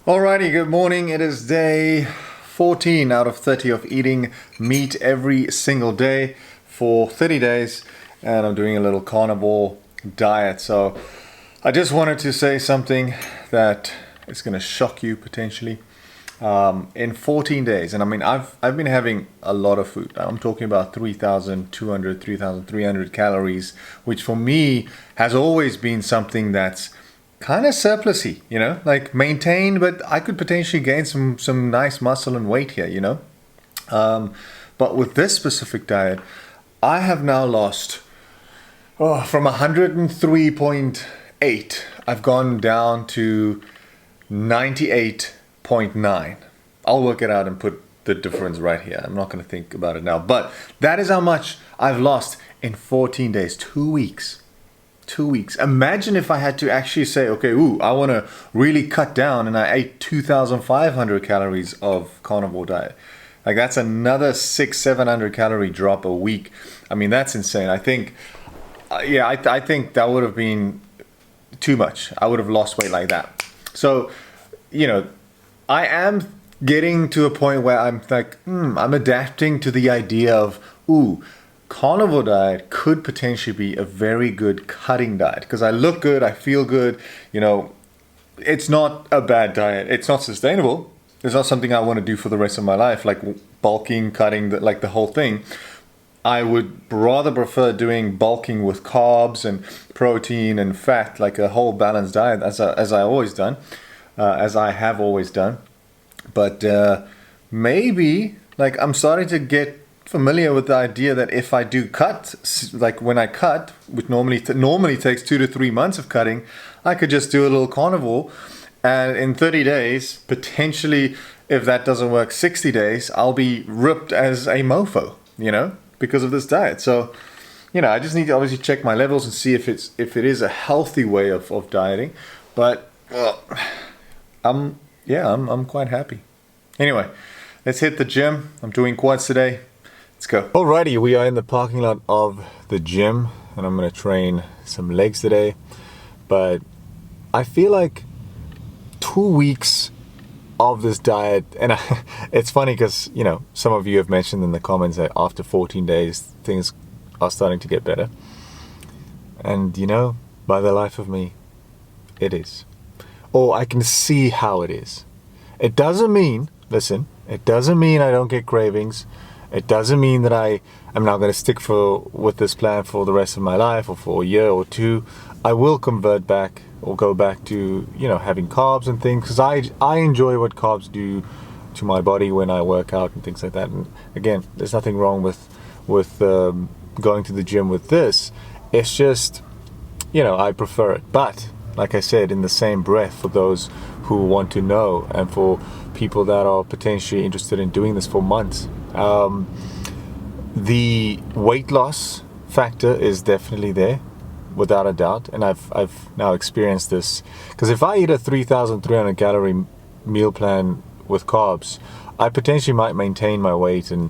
Alrighty, good morning. It is day 14 out of 30 of eating meat every single day for 30 days, and I'm doing a little carnivore diet. So I just wanted to say something that is going to shock you potentially. In 14 days, and I mean, I've been having a lot of food. I'm talking about 3,200, 3,300 calories, which for me has always been something that's kind of surplusy, like maintained, but I could potentially gain some nice muscle and weight here, But with this specific diet, I have now lost from 103.8, I've gone down to 98.9. I'll work it out and put the difference right here. I'm not going to think about it now, but that is how much I've lost in 14 days, 2 weeks. 2 weeks. Imagine if I had to actually say, okay, I want to really cut down, and I ate 2,500 calories of carnivore diet. Like, that's another 600-700 calorie drop a week. I mean, that's insane. I think, I think that would have been too much. I would have lost weight like that. So, I am getting to a point where I'm like, I'm adapting to the idea of, carnivore diet could potentially be a very good cutting diet because I look good, I feel good. It's not a bad diet. It's not sustainable. It's not something I want to do for the rest of my life, like bulking, cutting, the whole thing. I would rather prefer doing bulking with carbs and protein and fat, like a whole balanced diet, as I have always done. But maybe, I'm starting to get familiar with the idea that if I do cut, like when I cut, which normally takes 2 to 3 months of cutting, I could just do a little carnivore, and in 30 days, potentially, if that doesn't work, 60 days, I'll be ripped as a mofo, because of this diet. So, I just need to obviously check my levels and see if it is a healthy way of dieting. But I'm quite happy. Anyway, let's hit the gym. I'm doing quads today. Let's go. Alrighty, we are in the parking lot of the gym, and I'm going to train some legs today. But I feel like 2 weeks of this diet, and it's funny because, some of you have mentioned in the comments that after 14 days, things are starting to get better. And, by the life of me, it is. Or I can see how it is. It doesn't mean I don't get cravings. It doesn't mean that I am not going to stick with this plan for the rest of my life or for a year or two. I will convert back or go back to, having carbs and things because I enjoy what carbs do to my body when I work out and things like that. And again, there's nothing wrong with going to the gym with this. It's just, I prefer it. But like I said, in the same breath, for those who want to know and for people that are potentially interested in doing this for months, the weight loss factor is definitely there, without a doubt. And I've now experienced this because if I eat a 3,300 calorie meal plan with carbs, I potentially might maintain my weight and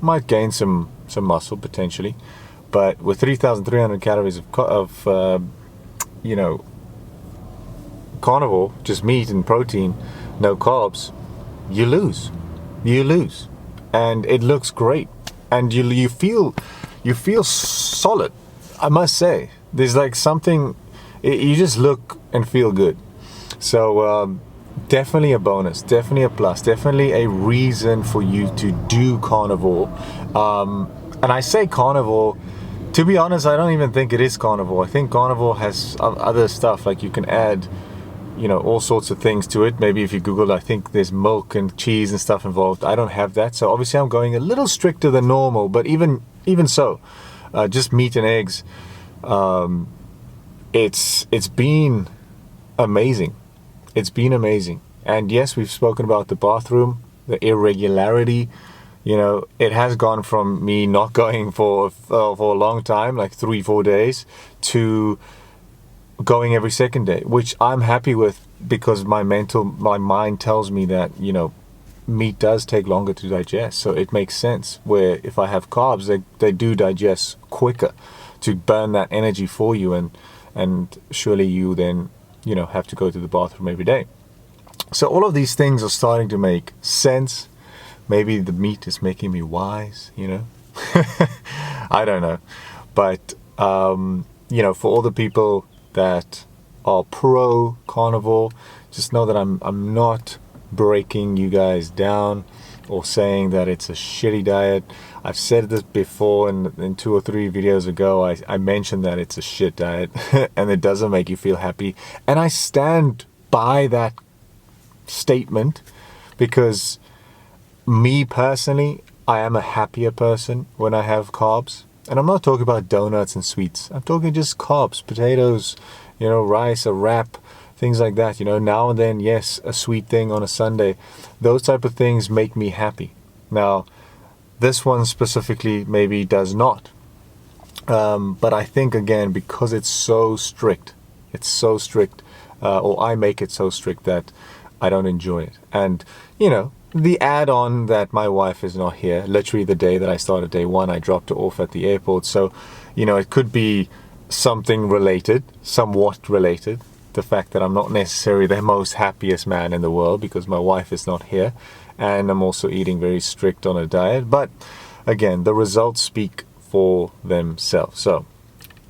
might gain some muscle potentially. But with 3,300 calories of carnivore, just meat and protein, no carbs, you lose, and it looks great, and you feel solid. I must say, there's like something, you just look and feel good. So definitely a bonus, definitely a plus, definitely a reason for you to do carnivore. And I say carnivore, to be honest, I don't even think it is carnivore. I think carnivore has other stuff, like you can add all sorts of things to it. Maybe if you Google, I think there's milk and cheese and stuff involved. I don't have that, so obviously I'm going a little stricter than normal. But even so, just meat and eggs. It's been amazing. It's been amazing. And yes, we've spoken about the bathroom, the irregularity. It has gone from me not going for a long time, like 3-4 days, to going every second day, which I'm happy with because my mind tells me that, meat does take longer to digest. So it makes sense where if I have carbs, they do digest quicker to burn that energy for you. And surely you then, have to go to the bathroom every day. So all of these things are starting to make sense. Maybe the meat is making me wise, you know. I don't know. But, you know, for all the people that are pro carnivore, just know that I'm not breaking you guys down or saying that it's a shitty diet. I've said this before in 2 or 3 videos ago. I mentioned that it's a shit diet and it doesn't make you feel happy. And I stand by that statement because me personally, I am a happier person when I have carbs. And I'm not talking about donuts and sweets. I'm talking just carbs, potatoes, you know, rice, a wrap, things like that. You know, now and then, yes, a sweet thing on a Sunday. Those type of things make me happy. Now, this one specifically maybe does not. But I think, again, because it's so strict, or I make it so strict that I don't enjoy it. And, you know, the add-on that my wife is not here, literally the day that I started day 1, I dropped her off at the airport. So, you know, it could be something related, somewhat related. The fact that I'm not necessarily the most happiest man in the world because my wife is not here. And I'm also eating very strict on a diet. But again, the results speak for themselves. So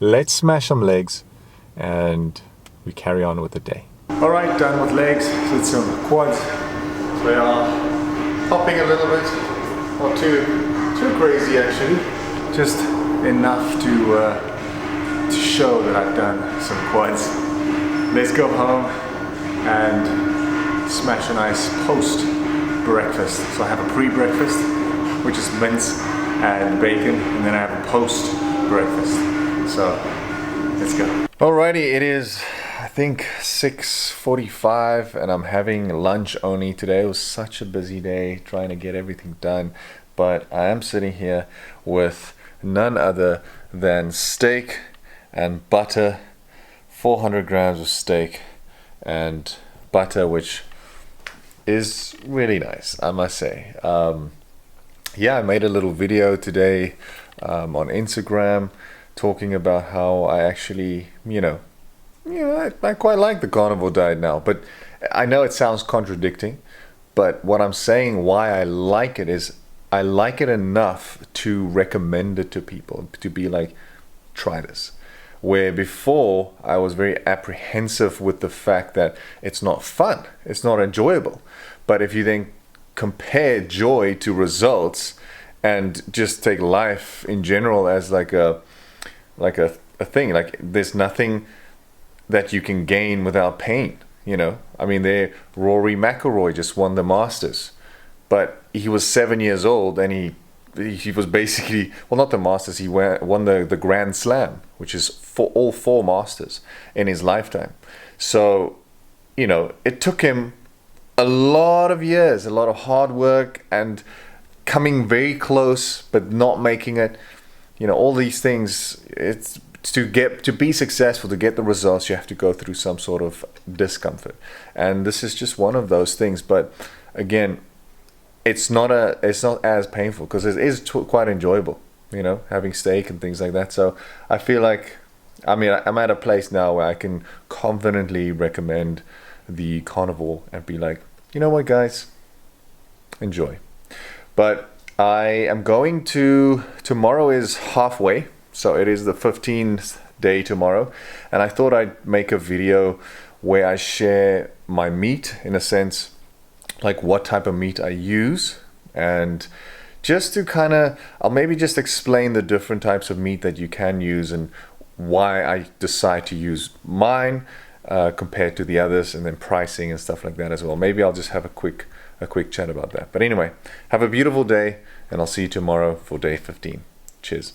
let's smash some legs and we carry on with the day. All right, done with legs. Did some quads. We are popping a little bit, not too crazy actually, just enough to show that I've done some quads. Let's go home and smash a nice post breakfast. So I have a pre-breakfast, which is mince and bacon, and then I have a post breakfast. So let's go. Alrighty, it is I think 6:45 and I'm having lunch only today. It was such a busy day trying to get everything done, but I am sitting here with none other than steak and butter, 400 grams of steak and butter, which is really nice, I must say. Yeah, I made a little video today on Instagram talking about how I actually, I quite like the carnivore diet now, but I know it sounds contradicting, but what I'm saying why I like it is I like it enough to recommend it to people, to be like, try this. Where before I was very apprehensive with the fact that it's not fun, it's not enjoyable. But if you then compare joy to results and just take life in general as like a thing, like there's nothing that you can gain without pain, you know. I mean, Rory McIlroy just won the Masters, but he was 7 years old and he was basically, well, not the Masters, he won the Grand Slam, which is for all 4 Masters in his lifetime. So, you know, it took him a lot of years, a lot of hard work and coming very close but not making it. You know, all these things, it's to be successful, to get the results, you have to go through some sort of discomfort. And this is just one of those things. But again, it's not as painful because it is quite enjoyable, you know, having steak and things like that. So I feel like, I mean, I'm at a place now where I can confidently recommend the carnivore and be like, you know what, guys, enjoy. But I am going tomorrow is halfway, so it is the 15th day tomorrow, and I thought I'd make a video where I share my meat, in a sense, like what type of meat I use, and just to kind of, I'll maybe just explain the different types of meat that you can use and why I decide to use mine compared to the others, and then pricing and stuff like that as well. Maybe I'll just have a quick chat about that. But anyway, have a beautiful day, and I'll see you tomorrow for day 15. Cheers.